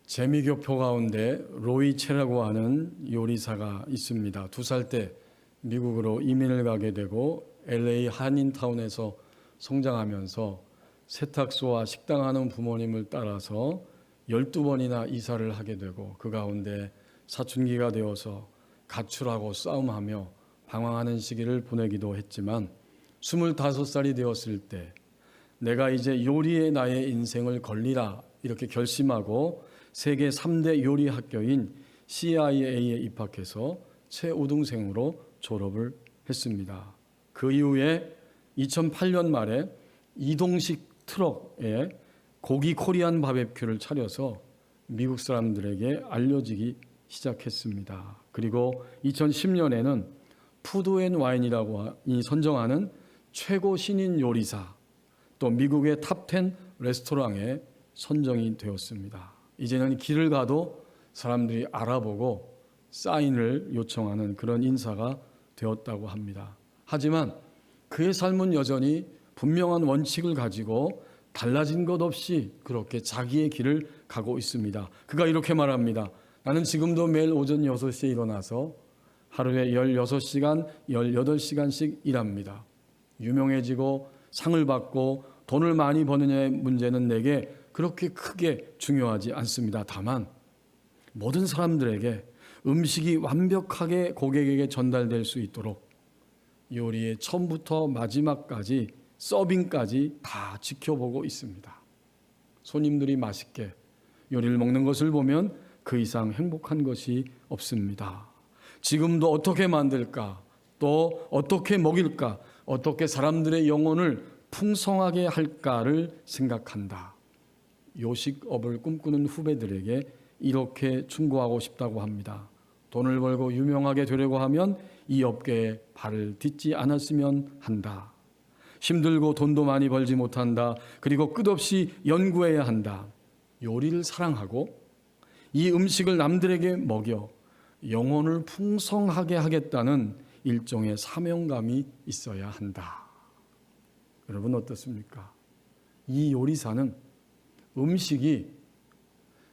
재미교포 가운데 로이 채라고 하는 요리사가 있습니다. 2살 때 미국으로 이민을 가게 되고 LA 한인타운에서 성장하면서 세탁소와 식당하는 부모님을 따라서 12번이나 이사를 하게 되고 그 가운데 사춘기가 되어서 가출하고 싸움하며 방황하는 시기를 보내기도 했지만 25살이 되었을 때 내가 이제 요리에 나의 인생을 걸리라 이렇게 결심하고 세계 3대 요리 학교인 CIA에 입학해서 최우등생으로 졸업을 했습니다. 그 이후에 2008년 말에 이동식 트럭에 고기 코리안 바베큐를 차려서 미국 사람들에게 알려지기 시작했습니다. 그리고 2010년에는 푸드앤와인이라고 선정하는 최고 신인 요리사, 또 미국의 탑10 레스토랑에 선정이 되었습니다. 이제는 길을 가도 사람들이 알아보고 사인을 요청하는 그런 인사가 되었다고 합니다. 하지만 그의 삶은 여전히 분명한 원칙을 가지고 달라진 것 없이 그렇게 자기의 길을 가고 있습니다. 그가 이렇게 말합니다. 나는 지금도 매일 오전 6시에 일어나서 하루에 16시간, 18시간씩 일합니다. 유명해지고 상을 받고 돈을 많이 버느냐의 문제는 내게 그렇게 크게 중요하지 않습니다. 다만 모든 사람들에게 음식이 완벽하게 고객에게 전달될 수 있도록 요리의 처음부터 마지막까지 서빙까지 다 지켜보고 있습니다. 손님들이 맛있게 요리를 먹는 것을 보면 그 이상 행복한 것이 없습니다. 지금도 어떻게 만들까? 또 어떻게 먹일까? 어떻게 사람들의 영혼을 풍성하게 할까를 생각한다. 요식업을 꿈꾸는 후배들에게 이렇게 충고하고 싶다고 합니다. 돈을 벌고 유명하게 되려고 하면 이 업계에 발을 딛지 않았으면 한다. 힘들고 돈도 많이 벌지 못한다. 그리고 끝없이 연구해야 한다. 요리를 사랑하고 이 음식을 남들에게 먹여 영혼을 풍성하게 하겠다는 일종의 사명감이 있어야 한다. 여러분 어떻습니까? 이 요리사는 음식이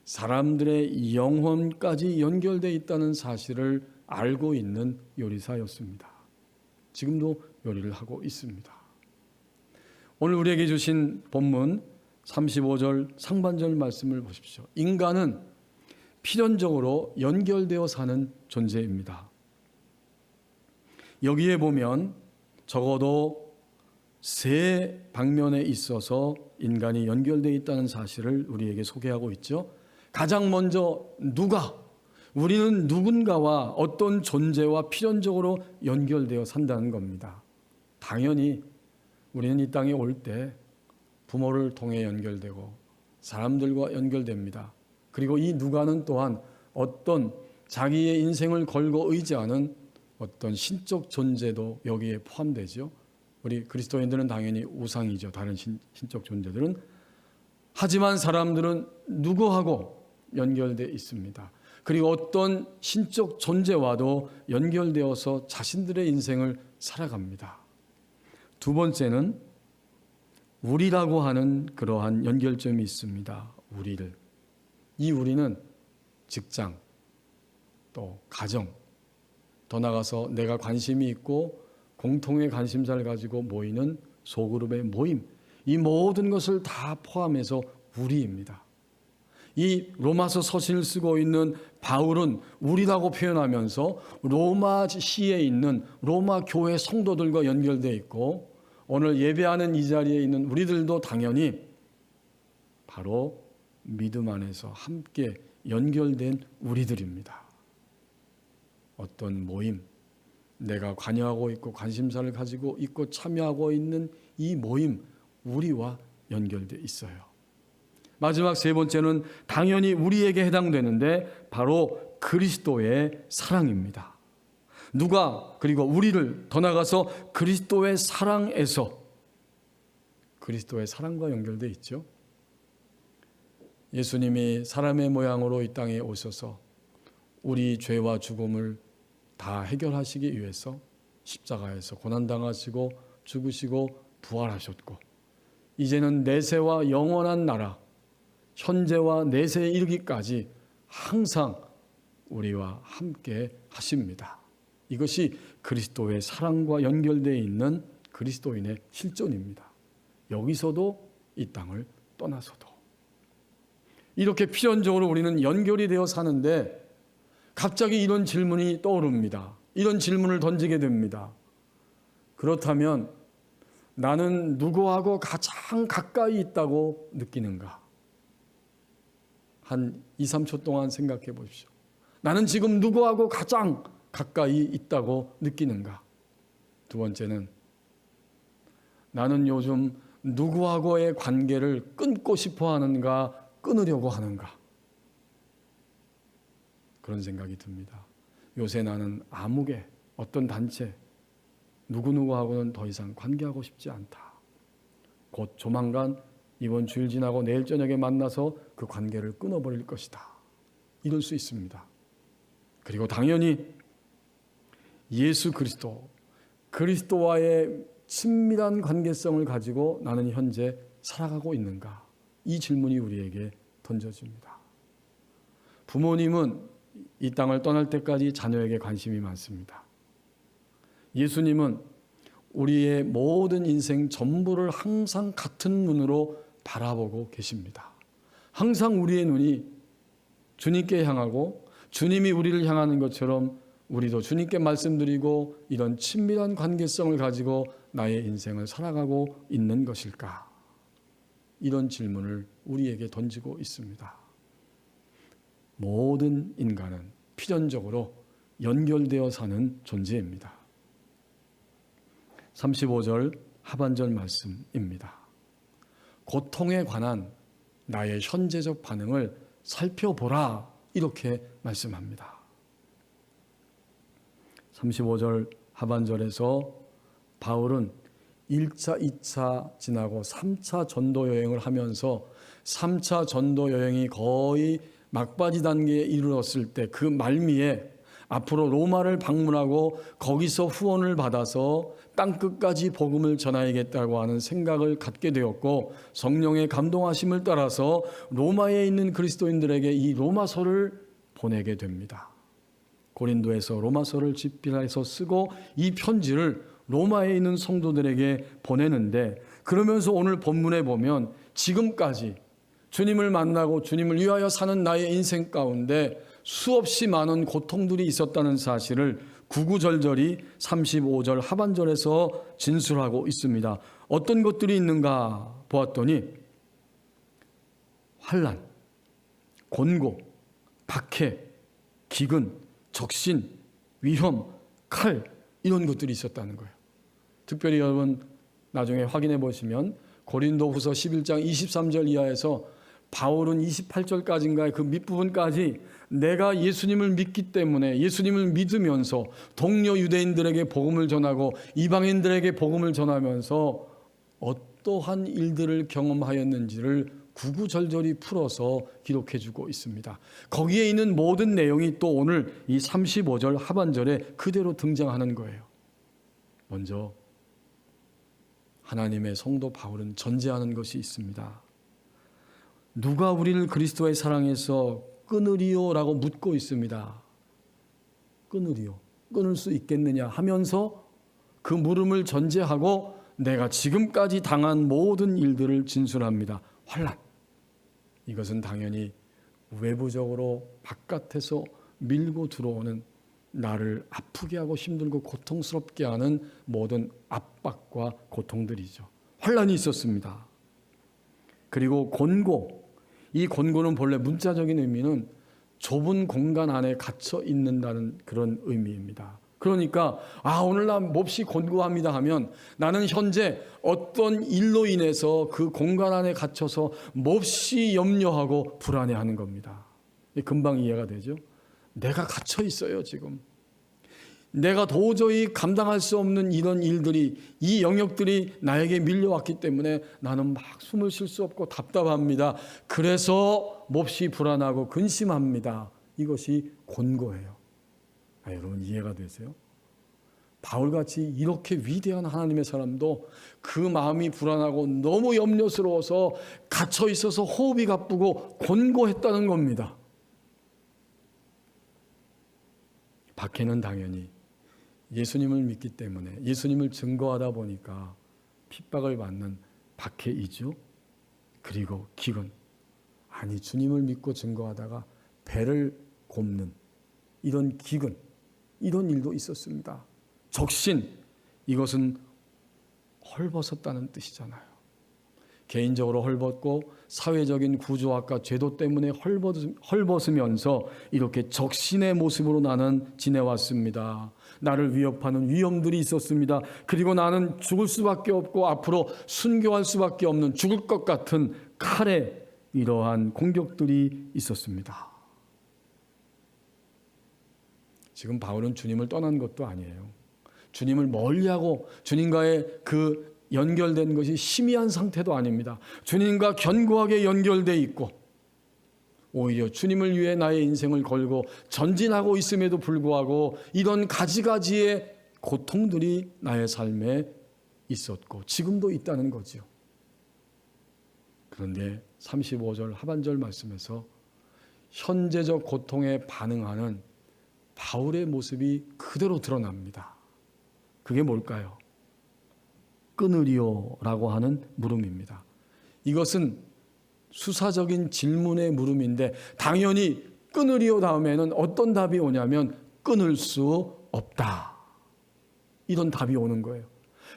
사람들의 영혼까지 연결되어 있다는 사실을 알고 있는 요리사였습니다. 지금도 요리를 하고 있습니다. 오늘 우리에게 주신 본문 35절 상반절 말씀을 보십시오. 인간은 필연적으로 연결되어 사는 존재입니다. 여기에 보면 적어도 세 방면에 있어서 인간이 연결되어 있다는 사실을 우리에게 소개하고 있죠. 가장 먼저 우리는 누군가와 어떤 존재와 필연적으로 연결되어 산다는 겁니다. 당연히 우리는 이 땅에 올 때 부모를 통해 연결되고 사람들과 연결됩니다. 그리고 이 누가는 또한 어떤 자기의 인생을 걸고 의지하는 어떤 신적 존재도 여기에 포함되죠. 우리 그리스도인들은 당연히 우상이죠. 다른 신적 존재들은. 하지만 사람들은 누구하고 연결되어 있습니다. 그리고 어떤 신적 존재와도 연결되어서 자신들의 인생을 살아갑니다. 두 번째는 우리라고 하는 그러한 연결점이 있습니다. 이 우리는 직장, 또 가정, 더 나아가서 내가 관심이 있고 공통의 관심사를 가지고 모이는 소그룹의 모임, 이 모든 것을 다 포함해서 우리입니다. 이 로마서 서신을 쓰고 있는 바울은 우리라고 표현하면서 로마시에 있는 로마 교회 성도들과 연결되어 있고 오늘 예배하는 이 자리에 있는 우리들도 당연히 바로 믿음 안에서 함께 연결된 우리들입니다. 어떤 모임, 내가 관여하고 있고 관심사를 가지고 있고 참여하고 있는 이 모임, 우리와 연결되어 있어요. 마지막 세 번째는 당연히 우리에게 해당되는데 바로 그리스도의 사랑입니다. 그리고 우리를 더 나아가서 그리스도의 사랑에서 그리스도의 사랑과 연결되어 있죠. 예수님이 사람의 모양으로 이 땅에 오셔서 우리 죄와 죽음을 다 해결하시기 위해서 십자가에서 고난당하시고 죽으시고 부활하셨고 이제는 내세와 영원한 나라, 현재와 내세에 이르기까지 항상 우리와 함께 하십니다. 이것이 그리스도의 사랑과 연결되어 있는 그리스도인의 실존입니다. 여기서도 이 땅을 떠나서도. 이렇게 필연적으로 우리는 연결이 되어 사는데 갑자기 이런 질문이 떠오릅니다. 이런 질문을 던지게 됩니다. 그렇다면 나는 누구하고 가장 가까이 있다고 느끼는가? 한 2, 3초 동안 생각해 보십시오. 나는 지금 누구하고 가장 가까이 있다고 느끼는가? 두 번째는 나는 요즘 누구하고의 관계를 끊고 싶어 하는가, 끊으려고 하는가? 그런 생각이 듭니다. 요새 나는 아무개, 어떤 단체, 누구누구하고는 더 이상 관계하고 싶지 않다. 곧 조만간 이번 주일 지나고 내일 저녁에 만나서 그 관계를 끊어버릴 것이다. 이럴 수 있습니다. 그리고 당연히 예수 그리스도와의 친밀한 관계성을 가지고 나는 현재 살아가고 있는가? 이 질문이 우리에게 던져집니다. 부모님은 이 땅을 떠날 때까지 자녀에게 관심이 많습니다. 예수님은 우리의 모든 인생 전부를 항상 같은 눈으로 바라보고 계십니다. 항상 우리의 눈이 주님께 향하고 주님이 우리를 향하는 것처럼 우리도 주님께 말씀드리고 이런 친밀한 관계성을 가지고 나의 인생을 살아가고 있는 것일까? 이런 질문을 우리에게 던지고 있습니다. 모든 인간은 필연적으로 연결되어 사는 존재입니다. 35절 하반절 말씀입니다. 고통에 관한 나의 현재적 반응을 살펴보라, 이렇게 말씀합니다. 35절 하반절에서 바울은 1차, 2차 지나고 3차 전도 여행을 하면서 3차 전도 여행이 거의 막바지 단계에 이르렀을 때 그 말미에 앞으로 로마를 방문하고 거기서 후원을 받아서 땅끝까지 복음을 전하야겠다고 하는 생각을 갖게 되었고, 성령의 감동하심을 따라서 로마에 있는 그리스도인들에게 이 로마서를 보내게 됩니다. 고린도에서 로마서를 집필해서 쓰고 이 편지를 로마에 있는 성도들에게 보내는데, 그러면서 오늘 본문에 보면 지금까지 주님을 만나고 주님을 위하여 사는 나의 인생 가운데 수없이 많은 고통들이 있었다는 사실을 구구절절히 35절 하반절에서 진술하고 있습니다. 어떤 것들이 있는가 보았더니 환난, 곤고, 박해, 기근, 적신, 위험, 칼, 이런 것들이 있었다는 거예요. 특별히 여러분 나중에 확인해 보시면 고린도후서 11장 23절 이하에서 바울은 28절까지인가의 그 밑부분까지 내가 예수님을 믿기 때문에 예수님을 믿으면서 동료 유대인들에게 복음을 전하고 이방인들에게 복음을 전하면서 어떠한 일들을 경험하였는지를 구구절절히 풀어서 기록해 주고 있습니다. 거기에 있는 모든 내용이 또 오늘 이 35절 하반절에 그대로 등장하는 거예요. 먼저 하나님의 성도 바울은 전제하는 것이 있습니다. 누가 우리를 그리스도의 사랑에서 끊으리요라고 묻고 있습니다. 끊으리요, 끊을 수 있겠느냐 하면서 그 물음을 전제하고 내가 지금까지 당한 모든 일들을 진술합니다. 환난, 이것은 당연히 외부적으로 바깥에서 밀고 들어오는 나를 아프게 하고 힘들고 고통스럽게 하는 모든 압박과 고통들이죠. 환난이 있었습니다. 그리고 곤고, 이 곤고는 본래 문자적인 의미는 좁은 공간 안에 갇혀 있는다는 그런 의미입니다. 그러니까 오늘 나 몹시 곤고합니다 하면 나는 현재 어떤 일로 인해서 그 공간 안에 갇혀서 몹시 염려하고 불안해하는 겁니다. 금방 이해가 되죠? 내가 갇혀 있어요 지금. 내가 도저히 감당할 수 없는 이런 일들이, 이 영역들이 나에게 밀려왔기 때문에 나는 막 숨을 쉴 수 없고 답답합니다. 그래서 몹시 불안하고 근심합니다. 이것이 곤고예요. 여러분 이해가 되세요? 바울같이 이렇게 위대한 하나님의 사람도 그 마음이 불안하고 너무 염려스러워서 갇혀 있어서 호흡이 가쁘고 곤고했다는 겁니다. 박해는 당연히 예수님을 믿기 때문에, 예수님을 증거하다 보니까 핍박을 받는 박해이죠. 그리고 기근, 아니 주님을 믿고 증거하다가 배를 곱는 이런 기근, 이런 일도 있었습니다. 적신, 이것은 헐벗었다는 뜻이잖아요. 개인적으로 헐벗고 사회적인 구조학과 제도 때문에 헐벗으면서 이렇게 적신의 모습으로 나는 지내왔습니다. 나를 위협하는 위험들이 있었습니다. 그리고 나는 죽을 수밖에 없고 앞으로 순교할 수밖에 없는 죽을 것 같은 칼에 이러한 공격들이 있었습니다. 지금 바울은 주님을 떠난 것도 아니에요. 주님을 멀리하고 주님과의 그 연결된 것이 희미한 상태도 아닙니다. 주님과 견고하게 연결되어 있고 오히려 주님을 위해 나의 인생을 걸고 전진하고 있음에도 불구하고 이런 가지가지의 고통들이 나의 삶에 있었고 지금도 있다는 거죠. 그런데 35절 하반절 말씀에서 현재적 고통에 반응하는 바울의 모습이 그대로 드러납니다. 그게 뭘까요? 끊으리오라고 하는 물음입니다. 이것은 수사적인 질문의 물음인데 당연히 끊으리오 다음에는 어떤 답이 오냐면 끊을 수 없다. 이런 답이 오는 거예요.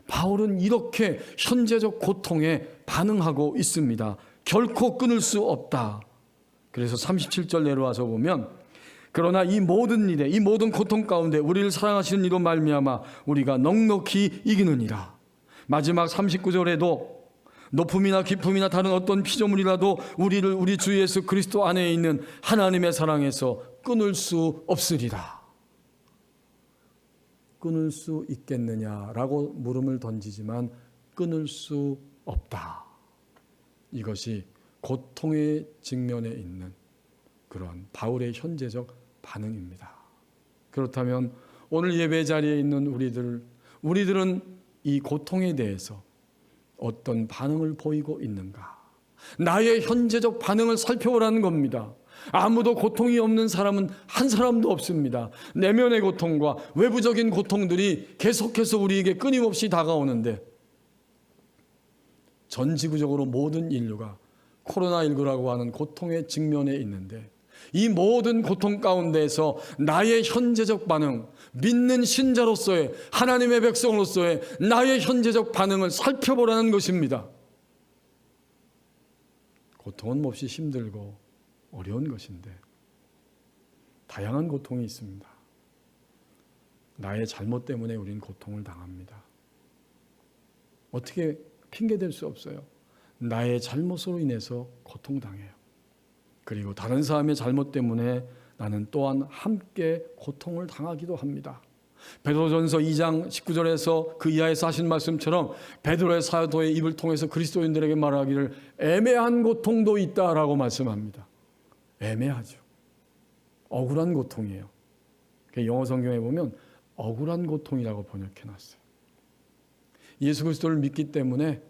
바울은 이렇게 현재적 고통에 반응하고 있습니다. 결코 끊을 수 없다. 그래서 37절 내려와서 보면 그러나 이 모든 일에, 이 모든 고통 가운데 우리를 사랑하시는 이로 말미암아 우리가 넉넉히 이기느니라. 마지막 39절에도 높음이나 깊음이나 다른 어떤 피조물이라도 우리를 우리 주 예수 그리스도 안에 있는 하나님의 사랑에서 끊을 수 없으리라. 끊을 수 있겠느냐라고 물음을 던지지만 끊을 수 없다. 이것이 고통의 직면에 있는 그런 바울의 현재적 반응입니다. 그렇다면 오늘 예배 자리에 있는 우리들은 이 고통에 대해서 어떤 반응을 보이고 있는가? 나의 현재적 반응을 살펴보라는 겁니다. 아무도 고통이 없는 사람은 한 사람도 없습니다. 내면의 고통과 외부적인 고통들이 계속해서 우리에게 끊임없이 다가오는데 전 지구적으로 모든 인류가 코로나19라고 하는 고통의 직면에 있는데 이 모든 고통 가운데에서 나의 현재적 반응, 믿는 신자로서의 하나님의 백성으로서의 나의 현재적 반응을 살펴보라는 것입니다. 고통은 몹시 힘들고 어려운 것인데 다양한 고통이 있습니다. 나의 잘못 때문에 우리는 고통을 당합니다. 어떻게 핑계댈 수 없어요. 나의 잘못으로 인해서 고통당해요. 그리고 다른 사람의 잘못 때문에 나는 또한 함께 고통을 당하기도 합니다. 베드로전서 2장 19절에서 그 이하에서 하신 말씀처럼 베드로의 사도의 입을 통해서 그리스도인들에게 말하기를 애매한 고통도 있다라고 말씀합니다. 애매하죠. 억울한 고통이에요. 영어 성경에 보면 억울한 고통이라고 번역해놨어요. 예수 그리스도를 믿기 때문에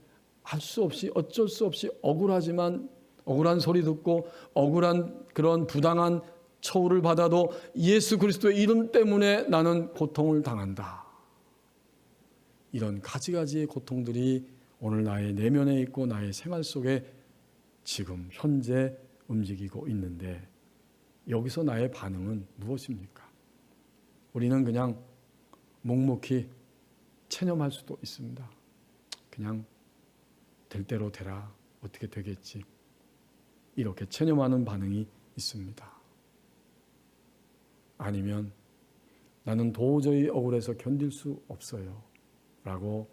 할 수 없이 어쩔 수 없이 억울하지만 억울한 소리 듣고 억울한 그런 부당한 처우를 받아도 예수 그리스도의 이름 때문에 나는 고통을 당한다. 이런 가지가지의 고통들이 오늘 나의 내면에 있고 나의 생활 속에 지금 현재 움직이고 있는데 여기서 나의 반응은 무엇입니까? 우리는 그냥 묵묵히 체념할 수도 있습니다. 그냥 될 대로 되라. 어떻게 되겠지. 이렇게 체념하는 반응이 있습니다. 아니면 나는 도저히 억울해서 견딜 수 없어요. 라고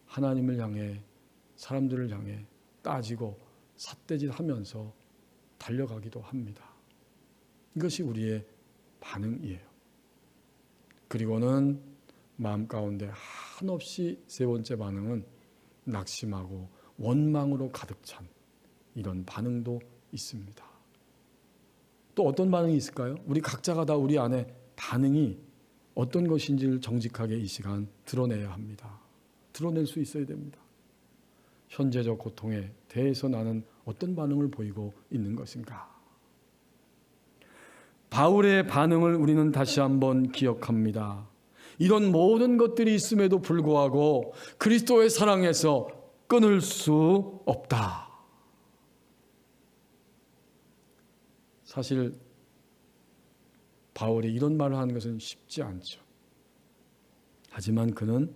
하나님을 향해 사람들을 향해 따지고 삿대질하면서 달려가기도 합니다. 이것이 우리의 반응이에요. 그리고는 마음 가운데 한없이 세 번째 반응은 낙심하고 원망으로 가득 찬 이런 반응도 있습니다. 또 어떤 반응이 있을까요? 우리 각자가 다 우리 안에 반응이 어떤 것인지를 정직하게 이 시간 드러내야 합니다. 드러낼 수 있어야 됩니다. 현재적 고통에 대해서 나는 어떤 반응을 보이고 있는 것인가? 바울의 반응을 우리는 다시 한번 기억합니다. 이런 모든 것들이 있음에도 불구하고 그리스도의 사랑에서 끊을 수 없다. 사실 바울이 이런 말을 하는 것은 쉽지 않죠. 하지만 그는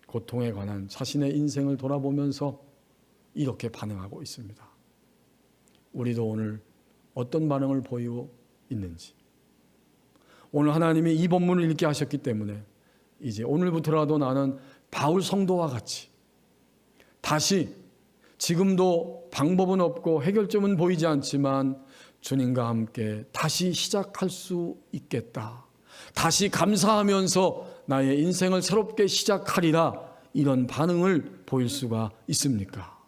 고통에 관한 자신의 인생을 돌아보면서 이렇게 반응하고 있습니다. 우리도 오늘 어떤 반응을 보이고 있는지, 오늘 하나님이 이 본문을 읽게 하셨기 때문에 이제 오늘부터라도 나는 바울 성도와 같이 다시, 지금도 방법은 없고 해결점은 보이지 않지만 주님과 함께 다시 시작할 수 있겠다, 다시 감사하면서 나의 인생을 새롭게 시작하리라, 이런 반응을 보일 수가 있습니까?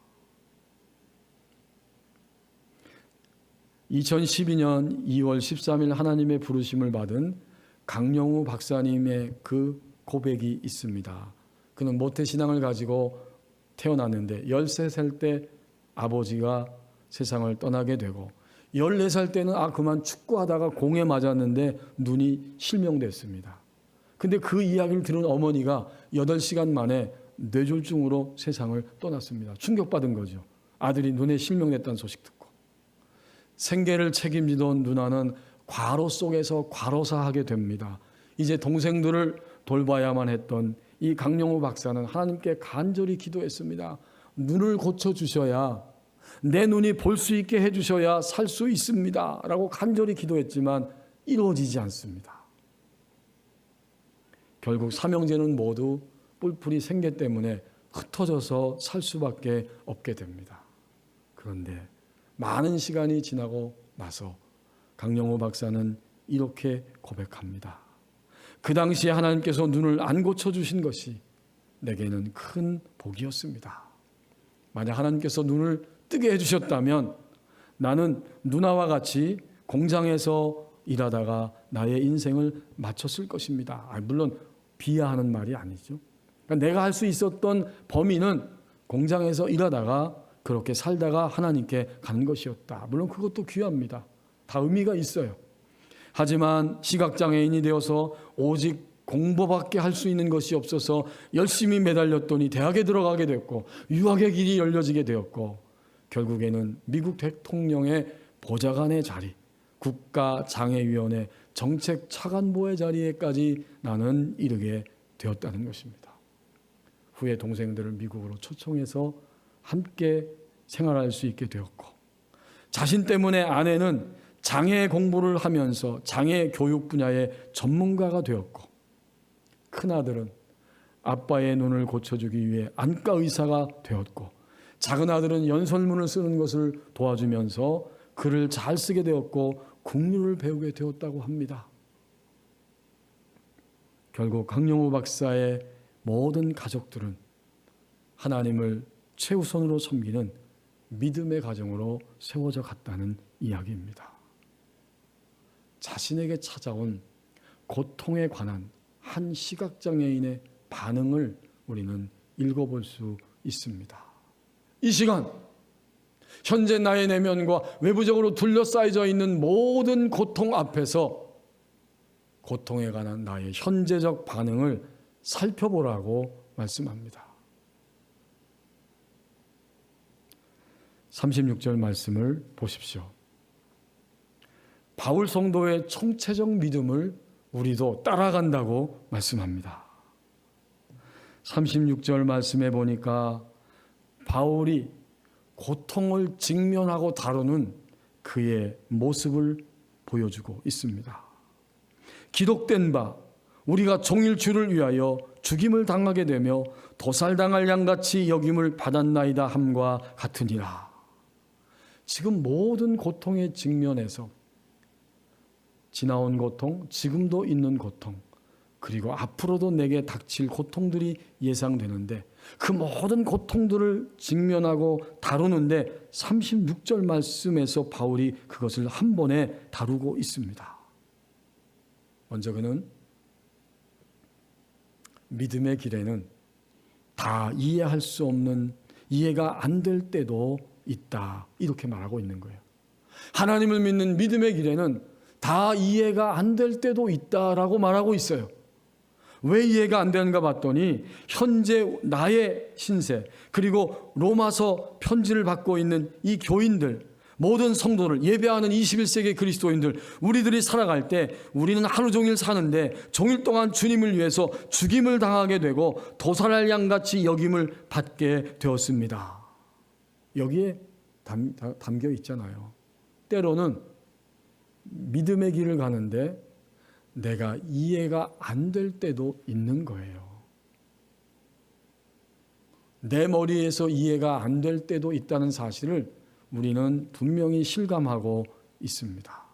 2012년 2월 13일 하나님의 부르심을 받은 강영우 박사님의 그 고백이 있습니다. 그는 모태신앙을 가지고 태어났는데 13살 때 아버지가 세상을 떠나게 되고 14살 때는 그만 축구하다가 공에 맞았는데 눈이 실명됐습니다. 근데 그 이야기를 들은 어머니가 8시간 만에 뇌졸중으로 세상을 떠났습니다. 충격받은 거죠. 아들이 눈에 실명됐다는 소식 듣고. 생계를 책임지던 누나는 과로 속에서 과로사하게 됩니다. 이제 동생들을 돌봐야만 했던 이 강영우 박사는 하나님께 간절히 기도했습니다. 눈을 고쳐주셔야, 내 눈이 볼 수 있게 해주셔야 살 수 있습니다 라고 간절히 기도했지만 이루어지지 않습니다. 결국 삼형제는 모두 뿔풀이 생계 때문에 흩어져서 살 수밖에 없게 됩니다. 그런데 많은 시간이 지나고 나서 강영호 박사는 이렇게 고백합니다. 그 당시에 하나님께서 눈을 안 고쳐주신 것이 내게는 큰 복이었습니다. 만약 하나님께서 눈을 뜨게 해주셨다면 나는 누나와 같이 공장에서 일하다가 나의 인생을 마쳤을 것입니다. 물론 비하하는 말이 아니죠. 그러니까 내가 할 수 있었던 범위는 공장에서 일하다가 그렇게 살다가 하나님께 가는 것이었다. 물론 그것도 귀합니다. 다 의미가 있어요. 하지만 시각장애인이 되어서 오직 공부밖에 할 수 있는 것이 없어서 열심히 매달렸더니 대학에 들어가게 됐고 유학의 길이 열려지게 되었고 결국에는 미국 대통령의 보좌관의 자리, 국가장애위원회 정책차관보의 자리에까지 나는 이르게 되었다는 것입니다. 후에 동생들을 미국으로 초청해서 함께 생활할 수 있게 되었고, 자신 때문에 아내는 장애 공부를 하면서 장애 교육 분야의 전문가가 되었고, 큰아들은 아빠의 눈을 고쳐주기 위해 안과 의사가 되었고, 작은 아들은 연설문을 쓰는 것을 도와주면서 글을 잘 쓰게 되었고 국문을 배우게 되었다고 합니다. 결국 강영우 박사의 모든 가족들은 하나님을 최우선으로 섬기는 믿음의 가정으로 세워져 갔다는 이야기입니다. 자신에게 찾아온 고통에 관한 한 시각장애인의 반응을 우리는 읽어볼 수 있습니다. 이 시간 현재 나의 내면과 외부적으로 둘러싸여져 있는 모든 고통 앞에서 고통에 관한 나의 현재적 반응을 살펴보라고 말씀합니다. 36절 말씀을 보십시오. 바울 성도의 총체적 믿음을 우리도 따라간다고 말씀합니다. 36절 말씀에 보니까 바울이 고통을 직면하고 다루는 그의 모습을 보여주고 있습니다. 기록된 바 우리가 종일 주를 위하여 죽임을 당하게 되며 도살당할 양같이 여김을 받았나이다 함과 같으니라. 지금 모든 고통의 직면에서 지나온 고통, 지금도 있는 고통, 그리고 앞으로도 내게 닥칠 고통들이 예상되는데 그 모든 고통들을 직면하고 다루는데 36절 말씀에서 바울이 그것을 한 번에 다루고 있습니다. 먼저 그는 믿음의 길에는 다 이해할 수 없는, 이해가 안 될 때도 있다, 이렇게 말하고 있는 거예요. 하나님을 믿는 믿음의 길에는 다 이해가 안 될 때도 있다라고 말하고 있어요. 왜 이해가 안 되는가 봤더니 현재 나의 신세, 그리고 로마서 편지를 받고 있는 이 교인들, 모든 성도를, 예배하는 21세기 그리스도인들, 우리들이 살아갈 때 우리는 하루 종일 사는데 종일 동안 주님을 위해서 죽임을 당하게 되고 도살할 양같이 여김을 받게 되었습니다. 여기에 담겨 있잖아요. 때로는 믿음의 길을 가는데 내가 이해가 안 될 때도 있는 거예요. 내 머리에서 이해가 안 될 때도 있다는 사실을 우리는 분명히 실감하고 있습니다.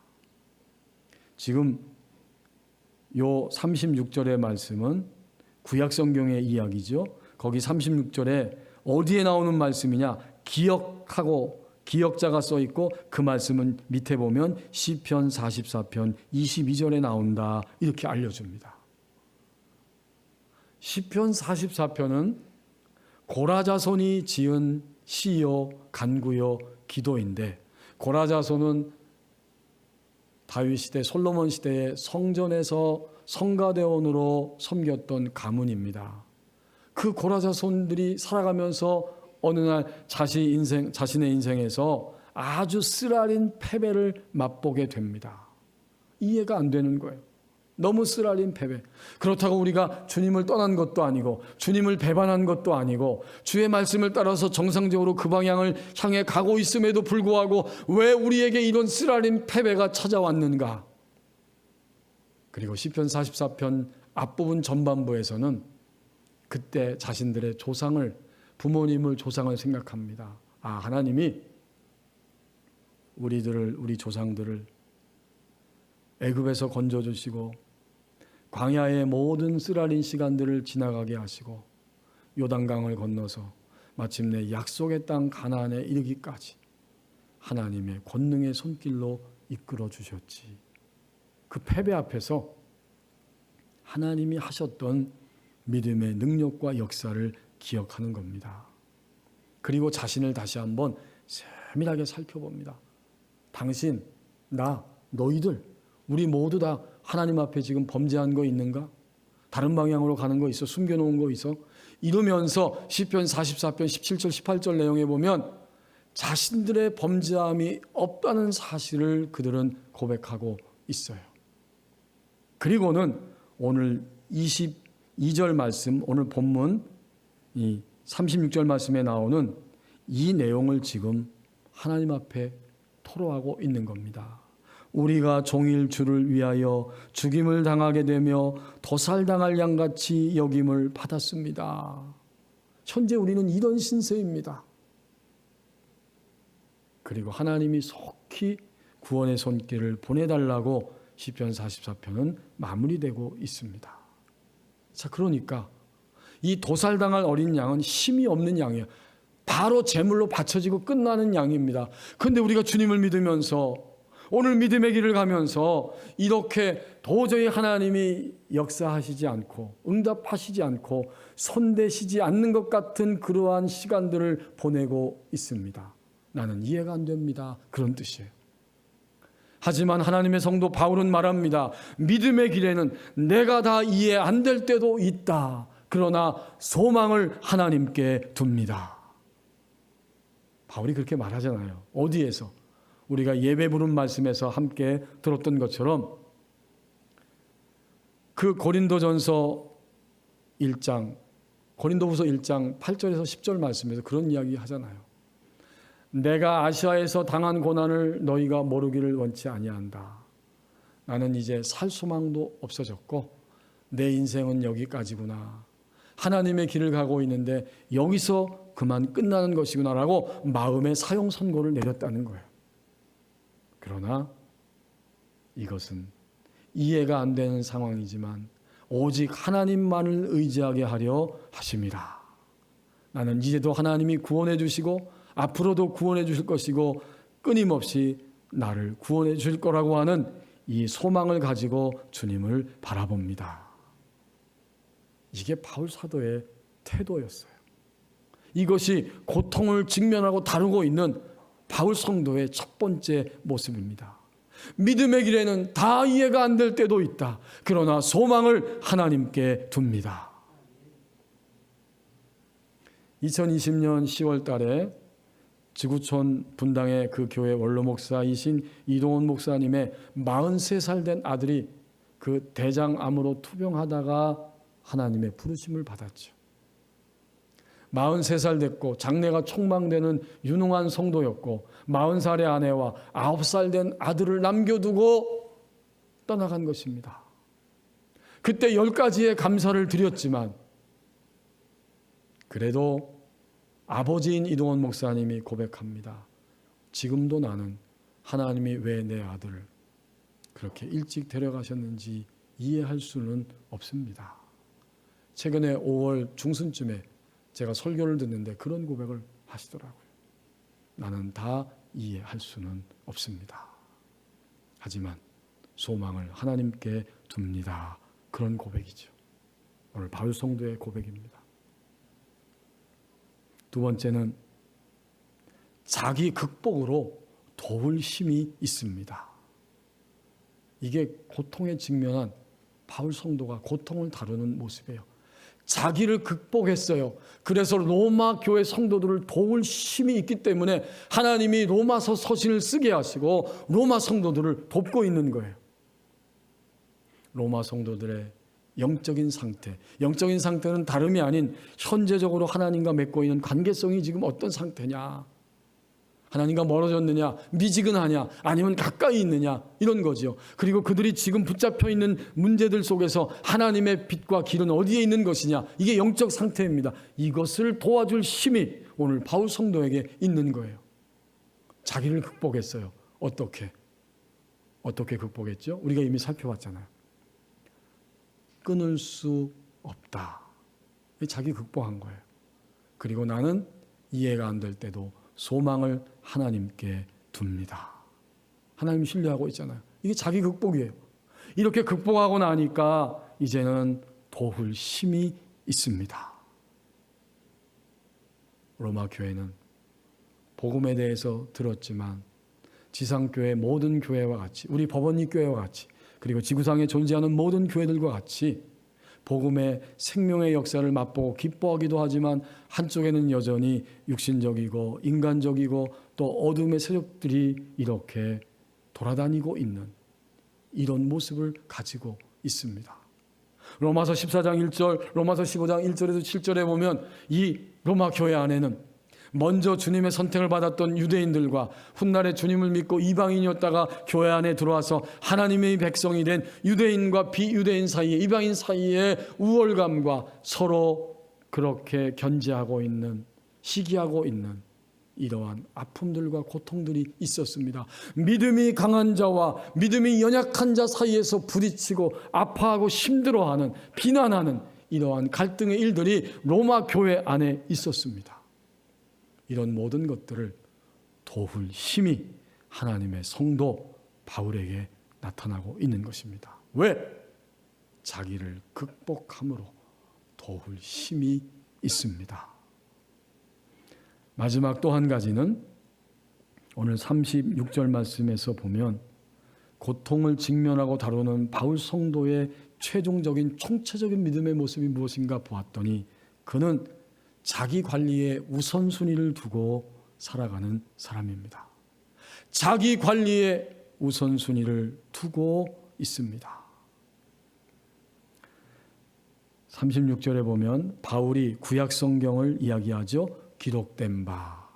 지금 요 36절의 말씀은 구약 성경의 이야기죠. 거기 36절에 어디에 나오는 말씀이냐? 기역자가 써 있고 그 말씀은 밑에 보면 시편 44편 22절에 나온다, 이렇게 알려줍니다. 시편 44편은 고라자손이 지은 시요 간구요 기도인데, 고라자손은 다윗 시대, 솔로몬 시대에 성전에서 성가대원으로 섬겼던 가문입니다. 그 고라자손들이 살아가면서 어느 날 자신의 인생에서 아주 쓰라린 패배를 맛보게 됩니다. 이해가 안 되는 거예요. 너무 쓰라린 패배. 그렇다고 우리가 주님을 떠난 것도 아니고 주님을 배반한 것도 아니고 주의 말씀을 따라서 정상적으로 그 방향을 향해 가고 있음에도 불구하고 왜 우리에게 이런 쓰라린 패배가 찾아왔는가? 그리고 시편 44편 앞부분 전반부에서는 그때 자신들의 부모님을 조상을 생각합니다. 하나님이 우리 조상들을 애굽에서 건져주시고 광야의 모든 쓰라린 시간들을 지나가게 하시고 요단강을 건너서 마침내 약속의 땅 가나안에 이르기까지 하나님의 권능의 손길로 이끌어 주셨지. 그 패배 앞에서 하나님이 하셨던 믿음의 능력과 역사를 기억하는 겁니다. 그리고 자신을 다시 한번 세밀하게 살펴봅니다. 당신, 나, 너희들, 우리 모두 다 하나님 앞에 지금 범죄한 거 있는가? 다른 방향으로 가는 거 있어? 숨겨놓은 거 있어? 이러면서 시편 44편 17절 18절 내용에 보면 자신들의 범죄함이 없다는 사실을 그들은 고백하고 있어요. 그리고는 오늘 22절 말씀, 오늘 본문 이 36절 말씀에 나오는 이 내용을 지금 하나님 앞에 토로하고 있는 겁니다. 우리가 종일 주를 위하여 죽임을 당하게 되며 도살당할 양같이 여김을 받았습니다. 현재 우리는 이런 신세입니다. 그리고 하나님이 속히 구원의 손길을 보내달라고 시편 44편은 마무리되고 있습니다. 자, 그러니까 이 도살당할 어린 양은 힘이 없는 양이에요. 바로 제물로 바쳐지고 끝나는 양입니다. 그런데 우리가 주님을 믿으면서 오늘 믿음의 길을 가면서 이렇게 도저히 하나님이 역사하시지 않고 응답하시지 않고 손대시지 않는 것 같은 그러한 시간들을 보내고 있습니다. 나는 이해가 안 됩니다. 그런 뜻이에요. 하지만 하나님의 성도 바울은 말합니다. 믿음의 길에는 내가 다 이해 안 될 때도 있다. 그러나 소망을 하나님께 둡니다. 바울이 그렇게 말하잖아요. 어디에서? 우리가 예배 부른 말씀에서 함께 들었던 것처럼 그 고린도후서 1장 8절에서 10절 말씀에서 그런 이야기 하잖아요. 내가 아시아에서 당한 고난을 너희가 모르기를 원치 아니한다. 나는 이제 살 소망도 없어졌고 내 인생은 여기까지구나. 하나님의 길을 가고 있는데 여기서 그만 끝나는 것이구나라고 마음의 사형 선고를 내렸다는 거예요. 그러나 이것은 이해가 안 되는 상황이지만 오직 하나님만을 의지하게 하려 하십니다. 나는 이제도 하나님이 구원해 주시고 앞으로도 구원해 주실 것이고 끊임없이 나를 구원해 주실 거라고 하는 이 소망을 가지고 주님을 바라봅니다. 이게 바울 사도의 태도였어요. 이것이 고통을 직면하고 다루고 있는 바울 성도의 첫 번째 모습입니다. 믿음의 길에는 다 이해가 안 될 때도 있다. 그러나 소망을 하나님께 둡니다. 2020년 10월 달에 지구촌 분당의 그 교회 원로 목사이신 이동원 목사님의 43살 된 아들이 그 대장암으로 투병하다가 하나님의 부르심을 받았죠. 43살 됐고 장래가 촉망되는 유능한 성도였고 40살의 아내와 9살 된 아들을 남겨두고 떠나간 것입니다. 그때 10가지의 감사를 드렸지만 그래도 아버지인 이동원 목사님이 고백합니다. 지금도 나는 하나님이 왜 내 아들을 그렇게 일찍 데려가셨는지 이해할 수는 없습니다. 최근에 5월 중순쯤에 제가 설교를 듣는데 그런 고백을 하시더라고요. 나는 다 이해할 수는 없습니다. 하지만 소망을 하나님께 둡니다. 그런 고백이죠. 오늘 바울 성도의 고백입니다. 두 번째는 자기 극복으로 도울 힘이 있습니다. 이게 고통에 직면한 바울 성도가 고통을 다루는 모습이에요. 자기를 극복했어요. 그래서 로마 교회 성도들을 도울 힘이 있기 때문에 하나님이 로마서 서신을 쓰게 하시고 로마 성도들을 돕고 있는 거예요. 로마 성도들의 영적인 상태는 다름이 아닌 현재적으로 하나님과 맺고 있는 관계성이 지금 어떤 상태냐, 하나님과 멀어졌느냐, 미지근하냐, 아니면 가까이 있느냐, 이런 거죠. 그리고 그들이 지금 붙잡혀 있는 문제들 속에서 하나님의 빛과 길은 어디에 있는 것이냐, 이게 영적 상태입니다. 이것을 도와줄 힘이 오늘 바울 성도에게 있는 거예요. 자기를 극복했어요. 어떻게 극복했죠? 우리가 이미 살펴봤잖아요. 끊을 수 없다. 자기 극복한 거예요. 그리고 나는 이해가 안 될 때도 소망을 하나님께 둡니다. 하나님 신뢰하고 있잖아요. 이게 자기 극복이에요. 이렇게 극복하고 나니까 이제는 도울 힘이 있습니다. 로마 교회는 복음에 대해서 들었지만 지상교회 모든 교회와 같이, 우리 법원리 교회와 같이, 그리고 지구상에 존재하는 모든 교회들과 같이 복음의 생명의 역사를 맛보고 기뻐하기도 하지만 한쪽에는 여전히 육신적이고 인간적이고 또 어둠의 세력들이 이렇게 돌아다니고 있는 이런 모습을 가지고 있습니다. 로마서 14장 1절, 로마서 15장 1절에서 7절에 보면 이 로마 교회 안에는 먼저 주님의 선택을 받았던 유대인들과 훗날에 주님을 믿고 이방인이었다가 교회 안에 들어와서 하나님의 백성이 된 유대인과 비유대인 사이에, 이방인 사이에 우월감과 서로 그렇게 견제하고 있는, 시기하고 있는 이러한 아픔들과 고통들이 있었습니다. 믿음이 강한 자와 믿음이 연약한 자 사이에서 부딪히고 아파하고 힘들어하는, 비난하는 이러한 갈등의 일들이 로마 교회 안에 있었습니다. 이런 모든 것들을 도울 힘이 하나님의 성도 바울에게 나타나고 있는 것입니다. 왜? 자기를 극복함으로 도울 힘이 있습니다. 마지막 또 한 가지는 오늘 36절 말씀에서 보면 고통을 직면하고 다루는 바울 성도의 최종적인 총체적인 믿음의 모습이 무엇인가 보았더니 그는 자기 관리에 우선순위를 두고 살아가는 사람입니다. 자기 관리에 우선순위를 두고 있습니다. 36절에 보면 바울이 구약 성경을 이야기하죠. 기록된 바.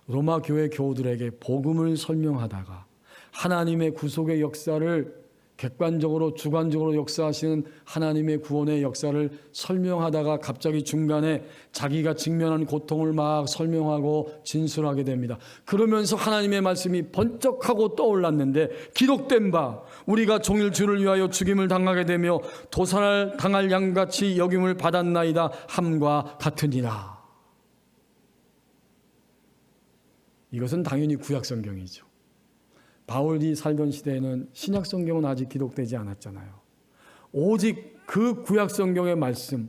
로마 교회 교우들에게 복음을 설명하다가 하나님의 구속의 역사를 객관적으로 주관적으로 역사하시는 하나님의 구원의 역사를 설명하다가 갑자기 중간에 자기가 직면한 고통을 막 설명하고 진술하게 됩니다. 그러면서 하나님의 말씀이 번쩍하고 떠올랐는데 기록된 바 우리가 종일 주를 위하여 죽임을 당하게 되며 도살을 당할 양같이 여김을 받았나이다 함과 같으니라. 이것은 당연히 구약 성경이죠. 바울이 살던 시대에는 신약 성경은 아직 기록되지 않았잖아요. 오직 그 구약 성경의 말씀,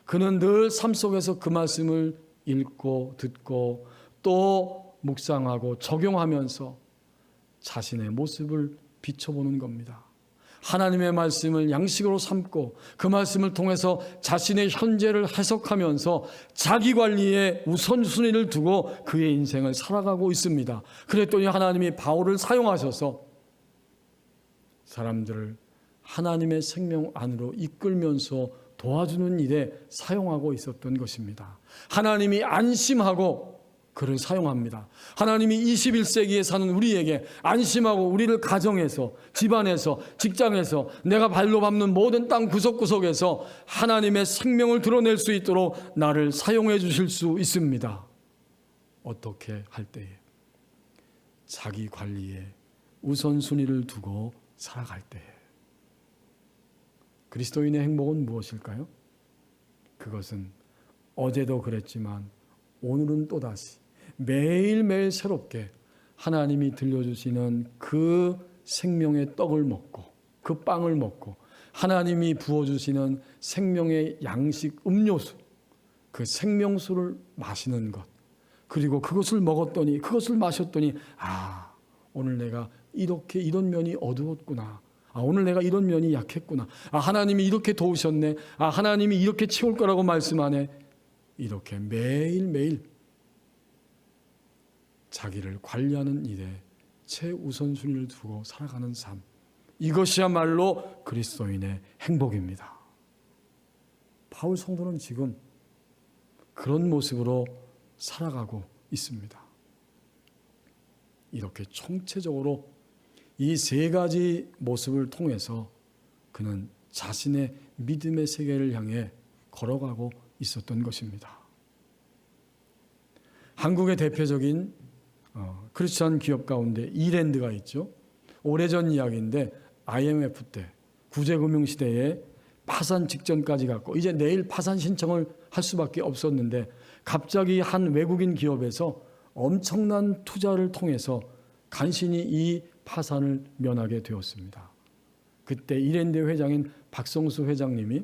그는 늘 삶 속에서 그 말씀을 읽고 듣고 또 묵상하고 적용하면서 자신의 모습을 비춰보는 겁니다. 하나님의 말씀을 양식으로 삼고 그 말씀을 통해서 자신의 현재를 해석하면서 자기 관리에 우선순위를 두고 그의 인생을 살아가고 있습니다. 그랬더니 하나님이 바울을 사용하셔서 사람들을 하나님의 생명 안으로 이끌면서 도와주는 일에 사용하고 있었던 것입니다. 하나님이 안심하고 그를 사용합니다. 하나님이 21세기에 사는 우리에게 안심하고 우리를 가정에서, 집안에서, 직장에서, 내가 발로 밟는 모든 땅 구석구석에서 하나님의 생명을 드러낼 수 있도록 나를 사용해 주실 수 있습니다. 어떻게 할 때에? 자기 관리에 우선순위를 두고 살아갈 때에. 그리스도인의 행복은 무엇일까요? 그것은 어제도 그랬지만 오늘은 또다시 매일매일 새롭게 하나님이 들려주시는 그 생명의 떡을 먹고 그 빵을 먹고 하나님이 부어주시는 생명의 양식 음료수, 그 생명수를 마시는 것, 그리고 그것을 먹었더니 그것을 마셨더니 오늘 내가 이렇게 이런 면이 어두웠구나, 오늘 내가 이런 면이 약했구나, 하나님이 이렇게 도우셨네, 하나님이 이렇게 채울 거라고 말씀하네. 이렇게 매일매일 자기를 관리하는 일에 최우선순위를 두고 살아가는 삶, 이것이야말로 그리스도인의 행복입니다. 바울 성도는 지금 그런 모습으로 살아가고 있습니다. 이렇게 총체적으로 이 세 가지 모습을 통해서 그는 자신의 믿음의 세계를 향해 걸어가고 있었던 것입니다. 한국의 대표적인 크리스천 기업 가운데 이랜드가 있죠. 오래전 이야기인데 IMF 때 구제금융시대에 파산 직전까지 갔고 이제 내일 파산 신청을 할 수밖에 없었는데 갑자기 한 외국인 기업에서 엄청난 투자를 통해서 간신히 이 파산을 면하게 되었습니다. 그때 이랜드 회장인 박성수 회장님이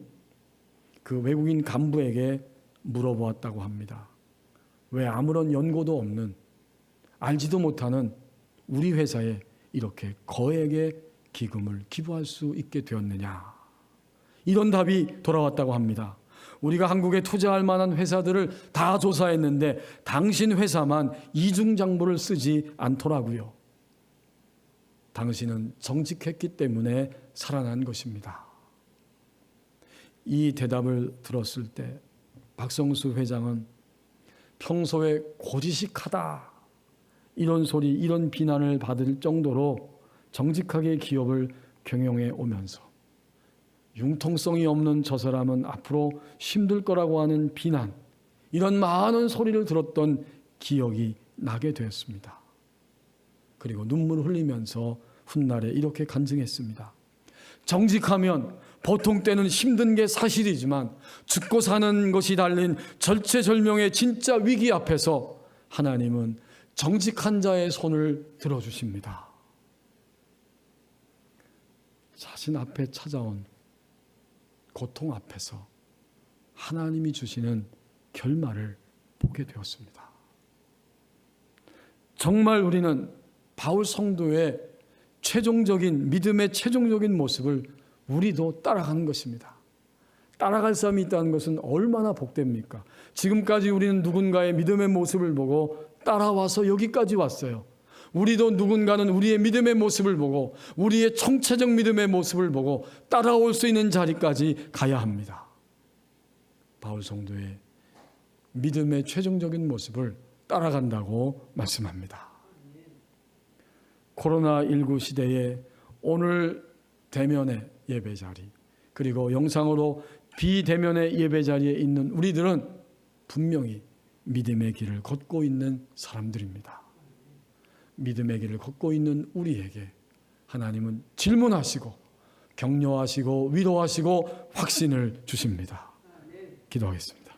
그 외국인 간부에게 물어보았다고 합니다. 왜 아무런 연고도 없는, 알지도 못하는 우리 회사에 이렇게 거액의 기금을 기부할 수 있게 되었느냐. 이런 답이 돌아왔다고 합니다. 우리가 한국에 투자할 만한 회사들을 다 조사했는데 당신 회사만 이중장부를 쓰지 않더라고요. 당신은 정직했기 때문에 살아난 것입니다. 이 대답을 들었을 때 박성수 회장은 평소에 고지식하다, 이런 소리, 이런 비난을 받을 정도로 정직하게 기업을 경영해 오면서 융통성이 없는 저 사람은 앞으로 힘들 거라고 하는 비난, 이런 많은 소리를 들었던 기억이 나게 되었습니다. 그리고 눈물 흘리면서 훗날에 이렇게 간증했습니다. 정직하면 보통 때는 힘든 게 사실이지만 죽고 사는 것이 달린 절체절명의 진짜 위기 앞에서 하나님은 정직한 자의 손을 들어주십니다. 자신 앞에 찾아온 고통 앞에서 하나님이 주시는 결말을 보게 되었습니다. 정말 우리는 바울 성도의 최종적인 믿음의 최종적인 모습을 우리도 따라가는 것입니다. 따라갈 사람이 있다는 것은 얼마나 복됩니까? 지금까지 우리는 누군가의 믿음의 모습을 보고 따라와서 여기까지 왔어요. 우리도 누군가는 우리의 믿음의 모습을 보고 우리의 총체적 믿음의 모습을 보고 따라올 수 있는 자리까지 가야 합니다. 바울 성도의 믿음의 최종적인 모습을 따라간다고 말씀합니다. 코로나19 시대에 오늘 대면의 예배 자리, 그리고 영상으로 비대면의 예배 자리에 있는 우리들은 분명히 믿음의 길을 걷고 있는 사람들입니다. 믿음의 길을 걷고 있는 우리에게 하나님은 질문하시고 격려하시고 위로하시고 확신을 주십니다. 기도하겠습니다.